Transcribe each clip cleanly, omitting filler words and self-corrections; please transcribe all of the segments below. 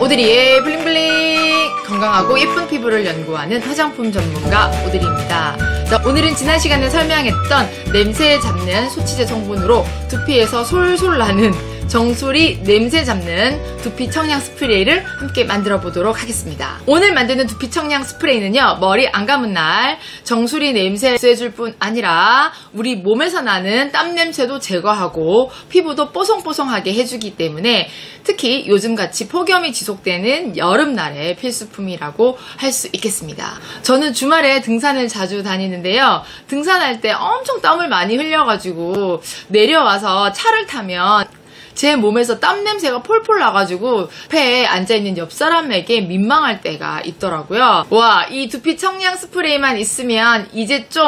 오드리의 블링블링! 건강하고 예쁜 피부를 연구하는 화장품 전문가 오드리입니다. 자, 오늘은 지난 시간에 설명했던 냄새 잡는 소치제 성분으로 두피에서 솔솔 나는 정수리 냄새 잡는 두피 청량 스프레이를 함께 만들어 보도록 하겠습니다. 오늘 만드는 두피 청량 스프레이는요, 머리 안 감은 날 정수리 냄새 없애줄 뿐 아니라 우리 몸에서 나는 땀 냄새도 제거하고 피부도 뽀송뽀송하게 해주기 때문에 특히 요즘같이 폭염이 지속되는 여름날의 필수품이라고 할 수 있겠습니다. 저는 주말에 등산을 자주 다니는데요, 등산할 때 엄청 땀을 많이 흘려가지고 내려와서 차를 타면 제 몸에서 땀 냄새가 폴폴 나가지고 앞에 앉아있는 옆 사람에게 민망할 때가 있더라고요. 와, 이 두피 청량 스프레이만 있으면 이제 좀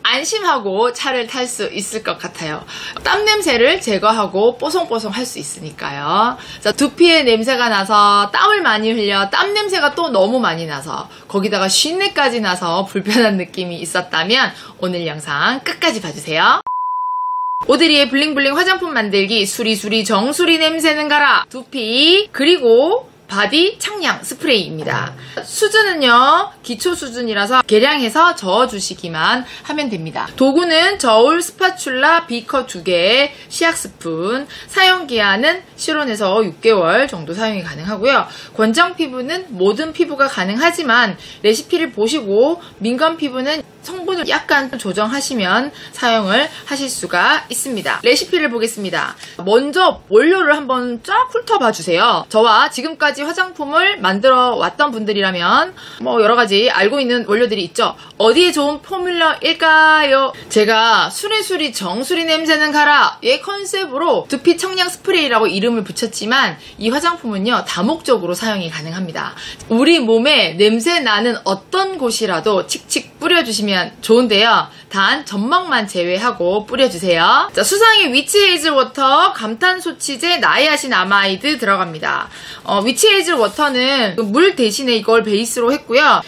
안심하고 차를 탈 수 있을 것 같아요. 땀 냄새를 제거하고 뽀송뽀송 할 수 있으니까요. 자, 두피에 냄새가 나서 땀을 많이 흘려 땀 냄새가 또 너무 많이 나서 거기다가 쉰내까지 나서 불편한 느낌이 있었다면 오늘 영상 끝까지 봐주세요. 오드리의 블링블링 화장품 만들기 수리수리 정수리 냄새는 가라 두피 그리고 바디 청량 스프레이입니다. 수준은요, 기초 수준이라서 계량해서 저어주시기만 하면 됩니다. 도구는 저울, 스파츌라, 비커 2개, 시약 스푼, 사용기한은 실온에서 6개월 정도 사용이 가능하고요. 건장 피부는 모든 피부가 가능하지만 레시피를 보시고 민감 피부는 성분을 약간 조정하시면 사용을 하실 수가 있습니다. 레시피를 보겠습니다. 먼저 원료를 한번 쫙 훑어봐 주세요. 저와 지금까지 화장품을 만들어 왔던 분들이라면 뭐 여러가지 알고 있는 원료들이 있죠. 어디에 좋은 포뮬러일까요? 제가 수리수리 정수리 냄새는 가라 의 컨셉으로 두피 청량 스프레이라고 이름을 붙였지만 이 화장품은요, 다목적으로 사용이 가능합니다. 우리 몸에 냄새 나는 어떤 곳이라도 칙칙 뿌려주시면 좋은데요, 단 점막만 제외하고 뿌려주세요. 자, 수상의 위치헤이즐 워터, 감탄소치제, 나이아신 아마이드 들어갑니다. 위치헤이즐 워터는 물 대신에 이걸 베이스로 했고요.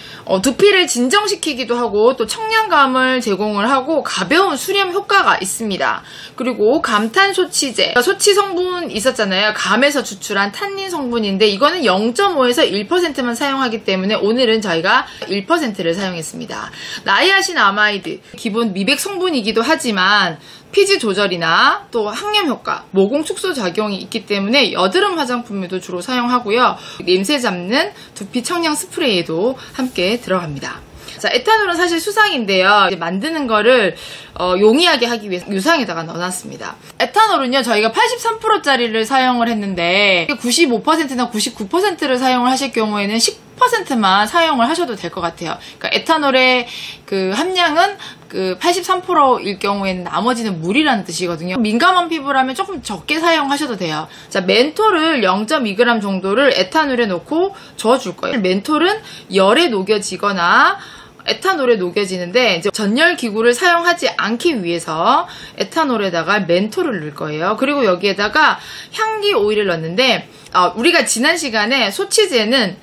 두피를 진정시키기도 하고 또 청량감을 제공을 하고 가벼운 수렴 효과가 있습니다. 그리고 감탄소치제, 소치 성분 있었잖아요. 감에서 추출한 탄닌 성분인데 이거는 0.5에서 1%만 사용하기 때문에 오늘은 저희가 1%를 사용했습니다. 나이아신 아마이드, 기본 미백 성분이기도 하지만 피지 조절이나 또 항염 효과, 모공 축소 작용이 있기 때문에 여드름 화장품에도 주로 사용하고요. 냄새 잡는 두피 청량 스프레이에도 함께 들어갑니다. 자, 에탄올은 사실 수상인데요, 이제 만드는 거를 용이하게 하기 위해서 유상에다가 넣어놨습니다. 에탄올은요, 저희가 83%짜리를 사용을 했는데 95%나 99%를 사용을 하실 경우에는 10%만 사용을 하셔도 될 것 같아요. 그러니까 에탄올의 그 함량은 그 83%일 경우에는 나머지는 물이라는 뜻이거든요. 민감한 피부라면 조금 적게 사용하셔도 돼요. 자, 멘톨을 0.2g 정도를 에탄올에 넣고 저어줄 거예요. 멘톨은 열에 녹여지거나 에탄올에 녹여지는데 이제 전열 기구를 사용하지 않기 위해서 에탄올에다가 멘톨을 넣을 거예요. 그리고 여기에다가 향기 오일을 넣는데 우리가 지난 시간에 소치제는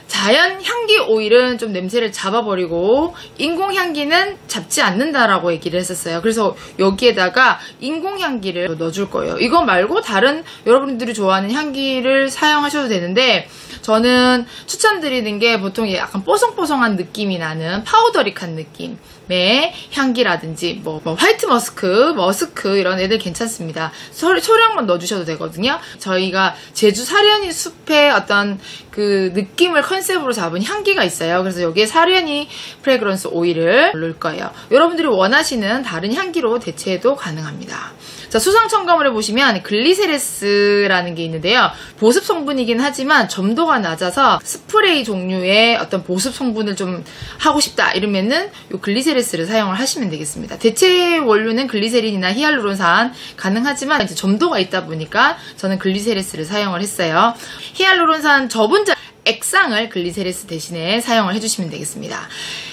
자연 향기 오일은 좀 냄새를 잡아버리고 인공 향기는 잡지 않는다라고 얘기를 했었어요. 그래서 여기에다가 인공 향기를 넣어줄 거예요. 이거 말고 다른 여러분들이 좋아하는 향기를 사용하셔도 되는데 저는 추천드리는 게 보통 약간 뽀송뽀송한 느낌이 나는 파우더릭한 느낌의 향기라든지 뭐 화이트 머스크 이런 애들 괜찮습니다. 소량만 넣어주셔도 되거든요. 저희가 제주 사려니 숲의 어떤 그 느낌을 컨셉으로 잡은 향기가 있어요. 그래서 여기에 사려니 프레그런스 오일을 넣을 거예요. 여러분들이 원하시는 다른 향기로 대체해도 가능합니다. 자, 수상 첨가물을 보시면 글리세레스라는 게 있는데요. 보습 성분이긴 하지만 점도가 낮아서 스프레이 종류의 어떤 보습 성분을 좀 하고 싶다 이러면은 요 글리세레스를 사용을 하시면 되겠습니다. 대체 원료는 글리세린이나 히알루론산 가능하지만 이제 점도가 있다 보니까 저는 글리세레스를 사용을 했어요. 히알루론산 저분자 액상을 글리세레스 대신에 사용을 해주시면 되겠습니다.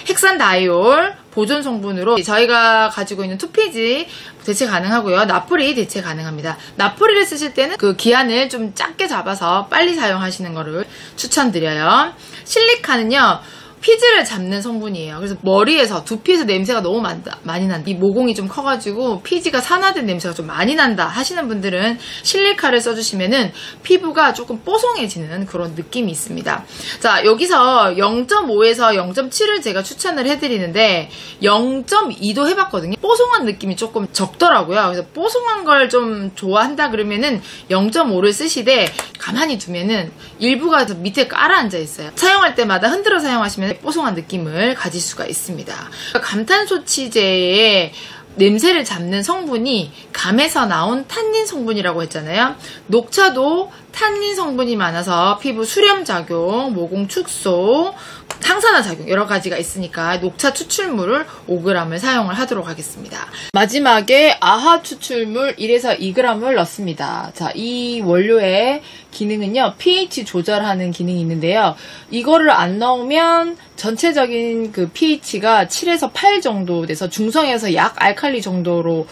헥산다이올 보존 성분으로 저희가 가지고 있는 투피지 대체 가능하고요. 나프리 대체 가능합니다. 나프리를 쓰실 때는 그 기한을 좀 짧게 잡아서 빨리 사용하시는 거를 추천드려요. 실리카는요, 피지를 잡는 성분이에요. 그래서 머리에서, 두피에서 냄새가 너무 많이 난다. 이 모공이 좀 커가지고 피지가 산화된 냄새가 좀 많이 난다 하시는 분들은 실리카를 써주시면은 피부가 조금 뽀송해지는 그런 느낌이 있습니다. 자, 여기서 0.5에서 0.7을 제가 추천을 해드리는데 0.2도 해봤거든요. 뽀송한 느낌이 조금 적더라고요. 그래서 뽀송한 걸 좀 좋아한다 그러면은 0.5를 쓰시되 가만히 두면은 일부가 밑에 깔아앉아 있어요. 사용할 때마다 흔들어 사용하시면 뽀송한 느낌을 가질 수가 있습니다. 감탄소 치제의 냄새를 잡는 성분이 감에서 나온 탄닌 성분이라고 했잖아요. 녹차도 탄닌 성분이 많아서 피부 수렴 작용, 모공 축소, 항산화 작용 여러 가지가 있으니까 녹차 추출물을 5g을 사용을 하도록 하겠습니다. 마지막에 아하 추출물 1에서 2g을 넣습니다. 자, 이 원료의 기능은요, pH 조절하는 기능이 있는데요. 이거를 안 넣으면 전체적인 그 pH가 7에서 8 정도 돼서 중성에서 약 알칼리 정도로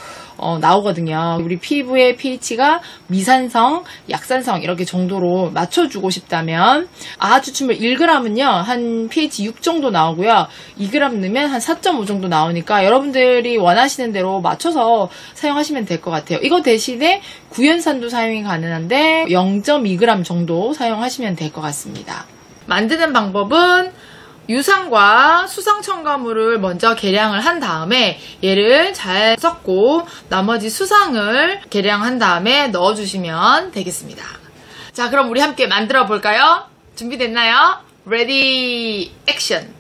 나오거든요. 우리 피부의 pH가 미산성, 약산성 이렇게 정도로 맞춰주고 싶다면 아하 추출물 1g은요 한 pH 6 정도 나오고요. 2g 넣으면 한 4.5 정도 나오니까 여러분들이 원하시는 대로 맞춰서 사용하시면 될 것 같아요. 이거 대신에 구연산도 사용이 가능한데 0.2g 정도 사용하시면 될 것 같습니다. 만드는 방법은 유산과 수성 첨가물을 먼저 계량을 한 다음에 얘를 잘 섞고 나머지 수성을 계량한 다음에 넣어주시면 되겠습니다. 자, 그럼 우리 함께 만들어 볼까요? 준비됐나요? 레디 액션!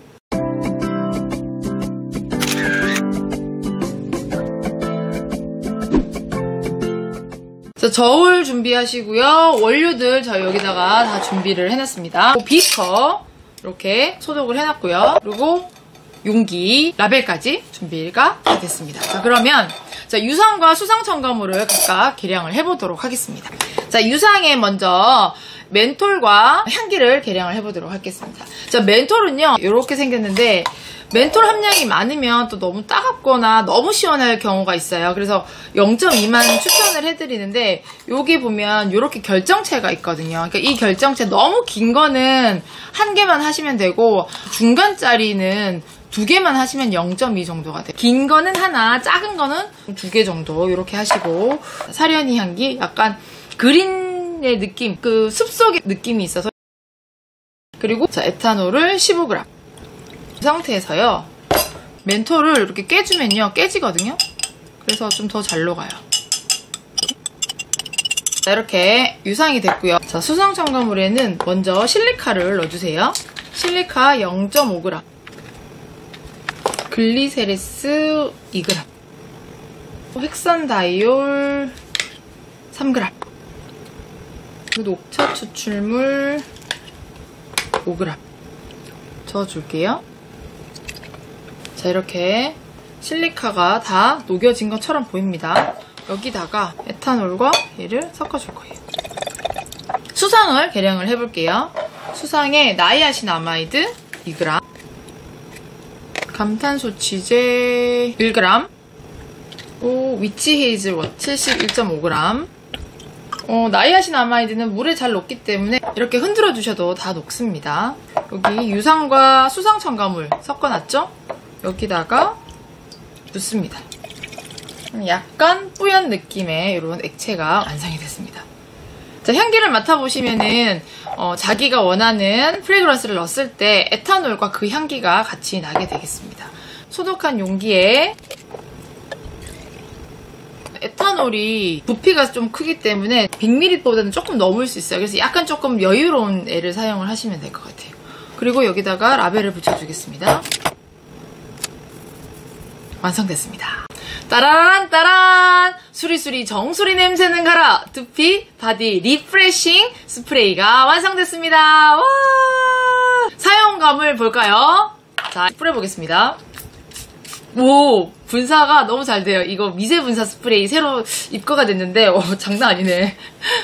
자, 저울 준비하시고요. 원료들 저 여기다가 다 준비를 해놨습니다. 비커 이렇게 소독을 해놨고요. 그리고 용기, 라벨까지 준비가 다 됐습니다. 자, 그러면 자, 유상과 수성 첨가물을 각각 계량을 해보도록 하겠습니다. 자, 유상에 먼저 멘톨과 향기를 계량을 해보도록 하겠습니다. 자, 멘톨은요 이렇게 생겼는데 멘톨 함량이 많으면 또 너무 따갑거나 너무 시원할 경우가 있어요. 그래서 0.2만 추천을 해드리는데 여기 보면 이렇게 결정체가 있거든요. 그러니까 이 결정체 너무 긴 거는 한 개만 하시면 되고 중간짜리는 2개만 하시면 0.2 정도가 돼요. 긴 거는 하나, 작은 거는 2개 정도 이렇게 하시고 사려니 향기, 약간 그린의 느낌, 그 숲속의 느낌이 있어서 그리고 자, 에탄올을 15g 이 상태에서요 멘톨을 이렇게 깨주면요 깨지거든요. 그래서 좀 더 잘 녹아요. 자, 이렇게 유상이 됐고요. 자, 수성 첨가물에는 먼저 실리카를 넣어주세요. 실리카 0.5g, 글리세레스 2g, 획산다이올 3g, 녹차 추출물 5g 저어줄게요. 자, 이렇게 실리카가 다 녹여진 것처럼 보입니다. 여기다가 에탄올과 얘를 섞어줄 거예요. 수상을 계량을 해볼게요. 수상에 나이아신아마이드 2g, 감탄소 치제 1g, 위치 헤이즐워트 1.5g. 나이아신아마이드는 물에 잘 녹기 때문에 이렇게 흔들어 주셔도 다 녹습니다. 여기 유상과 수성 첨가물 섞어놨죠? 여기다가 붓습니다. 약간 뿌연 느낌의 이런 액체가 완성이 됐습니다. 자, 향기를 맡아보시면은 자기가 원하는 프레그런스를 넣었을 때 에탄올과 그 향기가 같이 나게 되겠습니다. 소독한 용기에 에탄올이 부피가 좀 크기 때문에 100ml보다는 조금 넘을 수 있어요. 그래서 약간 조금 여유로운 애를 사용을 하시면 될 것 같아요. 그리고 여기다가 라벨을 붙여주겠습니다. 완성됐습니다. 따라란 따란! 수리수리 정수리 냄새는 가라! 두피 바디 리프레싱 스프레이가 완성됐습니다. 와! 사용감을 볼까요? 자, 뿌려보겠습니다. 오, 분사가 너무 잘 돼요. 이거 미세 분사 스프레이 새로 입고가 됐는데 장난 아니네.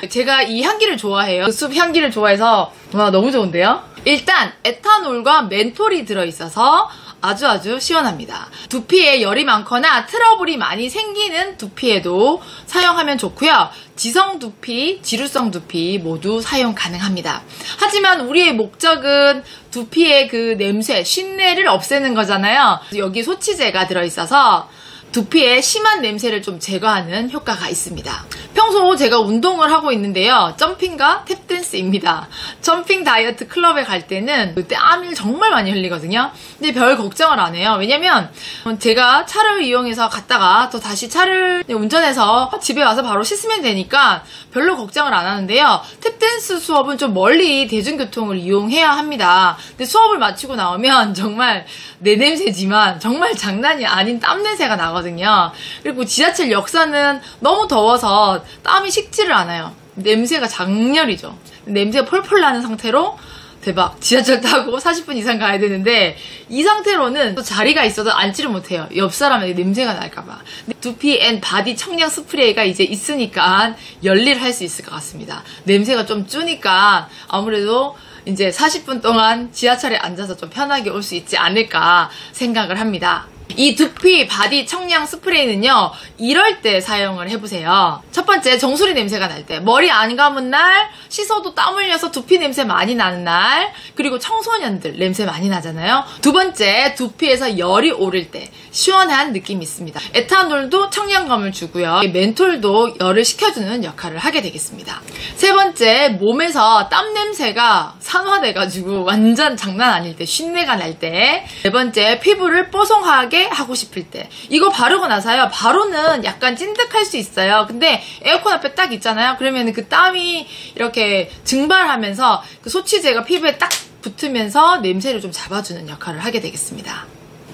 제가 이 향기를 좋아해요. 그 숲 향기를 좋아해서 와, 너무 좋은데요? 일단 에탄올과 멘톨이 들어있어서 아주 시원합니다. 두피에 열이 많거나 트러블이 많이 생기는 두피에도 사용하면 좋고요. 지성 두피, 지루성 두피 모두 사용 가능합니다. 하지만 우리의 목적은 두피의 그 냄새, 쉰내를 없애는 거잖아요. 여기 소치제가 들어있어서 두피에 심한 냄새를 좀 제거하는 효과가 있습니다. 평소 제가 운동을 하고 있는데요. 점핑과 탭댄스입니다. 점핑 다이어트 클럽에 갈 때는 땀을 정말 많이 흘리거든요. 근데 별 걱정을 안 해요. 왜냐면 제가 차를 이용해서 갔다가 또 다시 차를 운전해서 집에 와서 바로 씻으면 되니까 별로 걱정을 안 하는데요. 탭댄스 수업은 좀 멀리 대중교통을 이용해야 합니다. 근데 수업을 마치고 나오면 정말 내 냄새지만 정말 장난이 아닌 땀 냄새가 나거든요. 그리고 지하철 역사는 너무 더워서 땀이 식지를 않아요. 냄새가 장렬이죠. 냄새가 펄펄 나는 상태로 대박 지하철 타고 40분 이상 가야 되는데 이 상태로는 또 자리가 있어도 앉지를 못해요. 옆 사람에게 냄새가 날까봐. 두피 앤 바디 청량 스프레이가 이제 있으니까 열일을 할 수 있을 것 같습니다. 냄새가 좀 주니까 아무래도 이제 40분 동안 지하철에 앉아서 좀 편하게 올 수 있지 않을까 생각을 합니다. 이 두피 바디 청량 스프레이는요, 이럴 때 사용을 해보세요. 첫 번째, 정수리 냄새가 날 때, 머리 안 감은 날, 씻어도 땀 흘려서 두피 냄새 많이 나는 날, 그리고 청소년들 냄새 많이 나잖아요. 두 번째, 두피에서 열이 오를 때 시원한 느낌이 있습니다. 에탄올도 청량감을 주고요. 멘톨도 열을 식혀주는 역할을 하게 되겠습니다. 세 번째, 몸에서 땀 냄새가 산화돼가지고 완전 장난 아닐 때, 쉰내가 날 때. 네 번째, 피부를 뽀송하게 하고 싶을 때. 이거 바르고 나서요, 바로는 약간 찐득할 수 있어요. 근데 에어컨 앞에 딱 있잖아요. 그러면 그 땀이 이렇게 증발하면서 그 소치제가 피부에 딱 붙으면서 냄새를 좀 잡아주는 역할을 하게 되겠습니다.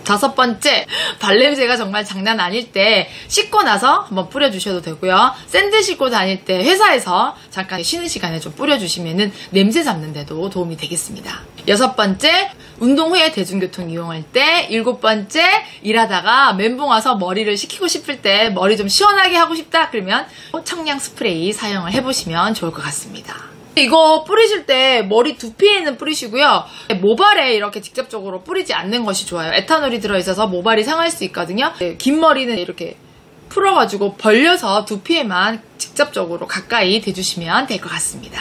다섯 번째, 발냄새가 정말 장난 아닐 때 씻고 나서 한번 뿌려주셔도 되고요. 샌들 씻고 다닐 때 회사에서 잠깐 쉬는 시간에 좀 뿌려주시면 냄새 잡는 데도 도움이 되겠습니다. 여섯 번째, 운동 후에 대중교통 이용할 때. 일곱 번째, 일하다가 멘붕 와서 머리를 식히고 싶을 때 머리 좀 시원하게 하고 싶다 그러면 청량 스프레이 사용을 해보시면 좋을 것 같습니다. 이거 뿌리실 때 머리 두피에는 뿌리시고요. 모발에 이렇게 직접적으로 뿌리지 않는 것이 좋아요. 에탄올이 들어있어서 모발이 상할 수 있거든요. 긴 머리는 이렇게 풀어가지고 벌려서 두피에만 직접적으로 가까이 대주시면 될 것 같습니다.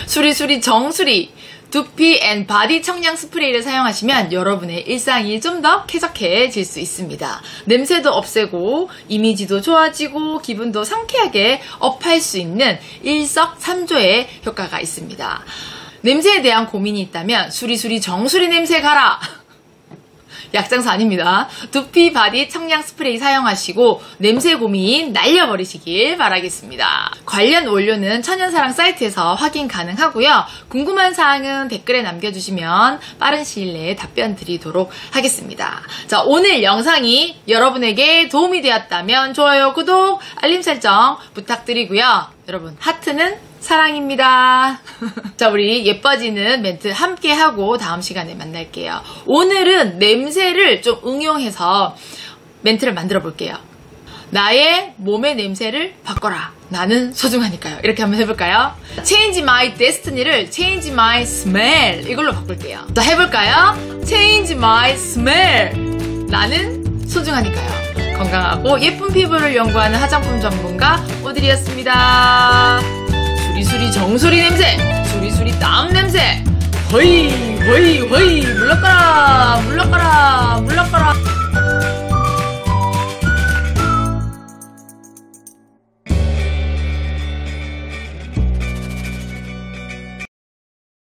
수리수리 정수리 두피 앤 바디 청량 스프레이를 사용하시면 여러분의 일상이 좀 더 쾌적해질 수 있습니다. 냄새도 없애고 이미지도 좋아지고 기분도 상쾌하게 업할 수 있는 일석삼조의 효과가 있습니다. 냄새에 대한 고민이 있다면 수리수리 정수리 냄새 가라! 약장사 아닙니다. 두피 바디 청량 스프레이 사용하시고 냄새 고민 날려버리시길 바라겠습니다. 관련 원료는 천연사랑 사이트에서 확인 가능하고요. 궁금한 사항은 댓글에 남겨주시면 빠른 시일 내에 답변 드리도록 하겠습니다. 자, 오늘 영상이 여러분에게 도움이 되었다면 좋아요, 구독, 알림 설정 부탁드리고요. 여러분, 하트는 사랑입니다. 자, 우리 예뻐지는 멘트 함께 하고 다음 시간에 만날게요. 오늘은 냄새를 좀 응용해서 멘트를 만들어 볼게요. 나의 몸의 냄새를 바꿔라. 나는 소중하니까요. 이렇게 한번 해볼까요? Change my destiny를 Change my smell 이걸로 바꿀게요. 자, 해볼까요? Change my smell. 나는 소중하니까요. 건강하고 예쁜 피부를 연구하는 화장품 전문가 오드리였습니다. 수리수리 정수리 냄새, 수리수리 땀 냄새, 허이 허이 허이 물러가라 물러가라 물러가라.